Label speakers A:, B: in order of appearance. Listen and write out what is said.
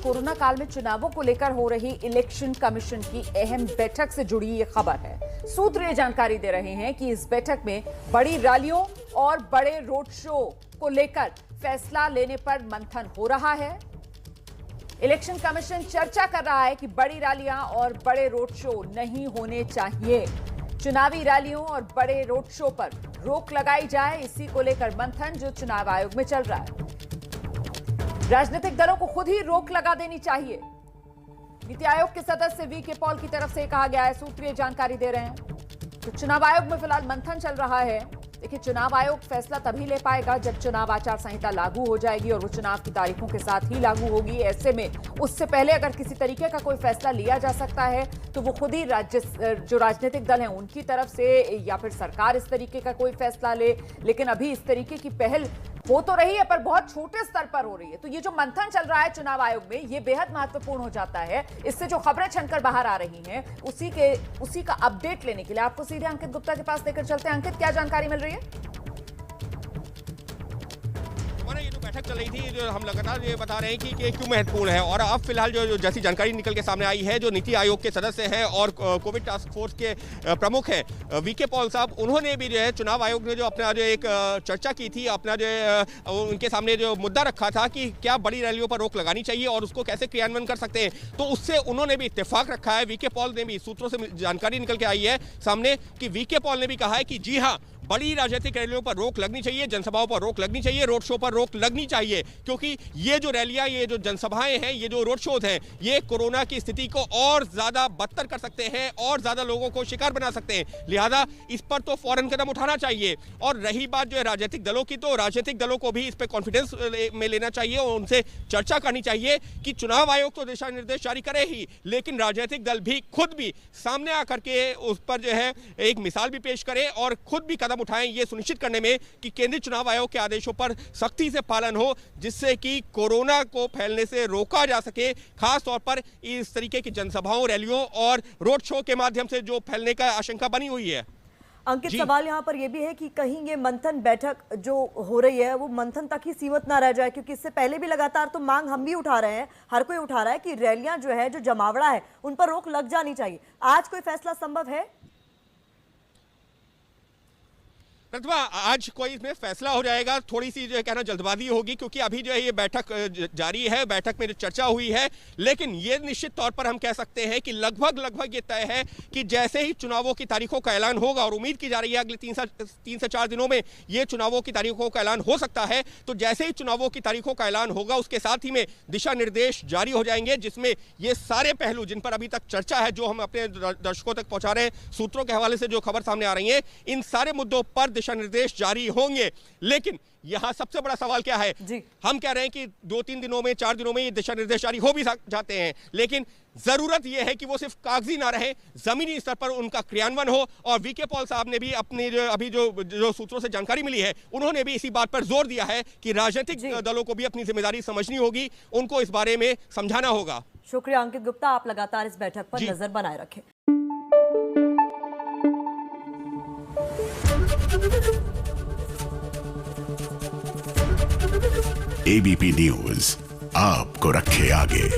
A: Corona काल में चुनावों को लेकर हो रही इलेक्शन कमीशन की अहम बैठक से जुड़ी ये खबर है। सूत्र ये जानकारी दे रहे हैं कि इस बैठक में बड़ी रैलियों और बड़े रोड शो को लेकर फैसला लेने पर मंथन हो रहा है। इलेक्शन कमीशन चर्चा कर रहा है कि बड़ी रैलियां और बड़े रोड शो नहीं होने चाहिए। चुनावी रैलियों और बड़े रोड शो पर रोक लगाई जाए, इसी को लेकर मंथन जो चुनाव आयोग में चल रहा है। राजनीतिक दलों को खुद ही रोक लगा देनी चाहिए, नीति आयोग के सदस्य वीके पॉल की तरफ से कहा गया है। सूत्र ये जानकारी दे रहे हैं। तो चुनाव आयोग में फिलहाल मंथन चल रहा है। देखिए, चुनाव आयोग फैसला तभी ले पाएगा जब चुनाव आचार संहिता लागू हो जाएगी और वो चुनाव की तारीखों के साथ ही लागू होगी। ऐसे में उससे पहले अगर किसी तरीके का कोई फैसला लिया जा सकता है तो वो खुद ही जो राजनीतिक दल हैं उनकी तरफ से, या फिर सरकार इस तरीके का कोई फैसला ले। लेकिन अभी इस तरीके की पहल हो तो रही है पर बहुत छोटे स्तर पर हो रही है। तो ये जो मंथन चल रहा है चुनाव आयोग में, ये बेहद महत्वपूर्ण हो जाता है। इससे जो खबरें छनकर बाहर आ रही हैं उसी का अपडेट लेने के लिए आपको सीधे अंकित गुप्ता के पास लेकर चलते हैं। अंकित, क्या जानकारी मिल रही है?
B: ये जो बैठक चल रही थी, जो हम लगातार ये बता रहे हैं कि क्यों महत्वपूर्ण है, और अब फिलहाल जो जैसी जानकारी निकल के सामने आई है, जो नीति आयोग के सदस्य हैं और कोविड टास्क फोर्स के प्रमुख हैं वीके पॉल साहब, उन्होंने भी जो है चुनाव आयोग ने जो अपना जो एक चर्चा की थी, अपना जो उनके सामने जो मुद्दा रखा था कि क्या बड़ी रैलियों पर रोक लगानी चाहिए और उसको कैसे क्रियान्वयन कर सकते हैं, तो उससे उन्होंने भी इत्तेफाक रखा है। वीके पॉल ने भी, सूत्रों से जानकारी निकल के आई है सामने कि वीके पॉल ने भी कहा है कि जी हाँ, बड़ी राजनीतिक रैलियों पर रोक लगनी चाहिए, जनसभाओं पर रोक लगनी चाहिए, रोड शो पर रोक लगनी चाहिए, क्योंकि ये जो रैलियां, ये जो जनसभाएं हैं, ये जो रोड शोज हैं, ये कोरोना की स्थिति को और ज्यादा बदतर कर सकते हैं और ज्यादा लोगों को शिकार बना सकते हैं। लिहाजा इस पर तो फौरन कदम उठाना चाहिए। और रही बात जो है राजनीतिक दलों की, तो राजनीतिक दलों को भी इस पर कॉन्फिडेंस में लेना चाहिए और उनसे चर्चा करनी चाहिए कि चुनाव आयोग तो दिशा निर्देश जारी करे ही, लेकिन राजनीतिक दल भी खुद भी सामने आकर के उस पर जो है एक मिसाल भी पेश करे और खुद भी कदम उठाएं, ये सुनिश्चित करने में कि केंद्रीय चुनाव आयोग के आदेशों पर सख्ती से पालन हो, जिससे कि कोरोना को फैलने से रोका जा सके। खास तौर पर इस तरीके की जनसभाओं, रैलियों और रोड शो के माध्यम से जो फैलने का आशंका बनी हुई है।
C: अंकित, सवाल यहाँ पर यह भी है कि कहीं ये मंथन बैठक जो हो रही है वो मंथन तक ही सीमित ना रह जाए, क्योंकि इससे पहले भी लगातार तो मांग हम भी उठा रहे हैं, हर कोई उठा रहा है कि रैलियां जो है, जो जमावड़ा है, उन पर रोक लग जानी चाहिए। आज कोई फैसला संभव है?
B: प्रतिभा, आज कोई इसमें फैसला हो जाएगा, थोड़ी सी जो है कहना जल्दबाजी होगी, क्योंकि अभी जो है ये बैठक जारी है, बैठक में जो चर्चा हुई है। लेकिन ये निश्चित तौर पर हम कह सकते हैं कि लगभग ये तय है कि जैसे ही चुनावों की तारीखों का ऐलान होगा, और उम्मीद की जा रही है अगले 3 से 4 दिनों में ये चुनावों की तारीखों का ऐलान हो सकता है, तो जैसे ही चुनावों की तारीखों का ऐलान होगा उसके साथ ही में दिशा निर्देश जारी हो जाएंगे, जिसमें ये सारे पहलू जिन पर अभी तक चर्चा है, जो हम अपने दर्शकों तक पहुंचा रहे हैं, सूत्रों के हवाले से जो खबर सामने आ रही है, इन सारे मुद्दों पर दिशा निर्देश जारी होंगे। लेकिन यहां सबसे बड़ा सवाल क्या है? हम कह रहे हैं कि 2-3 दिनों में, 4 दिनों में ये दिशा निर्देश जारी हो भी जाते हैं, लेकिन जरूरत यह है कि वो सिर्फ कागजी ना रहे, जमीनी स्तर पर उनका क्रियान्वयन हो। और वीके पॉल साहब ने भी अपनी जो सूत्रों से जानकारी मिली है, उन्होंने भी इसी बात पर जोर दिया है कि राजनीतिक दलों को भी अपनी जिम्मेदारी समझनी होगी, उनको इस बारे में समझाना होगा।
C: शुक्रिया अंकित गुप्ता, आप लगातार इस बैठक पर नजर बनाए रखें।
D: एबीपी न्यूज आपको रखे आगे।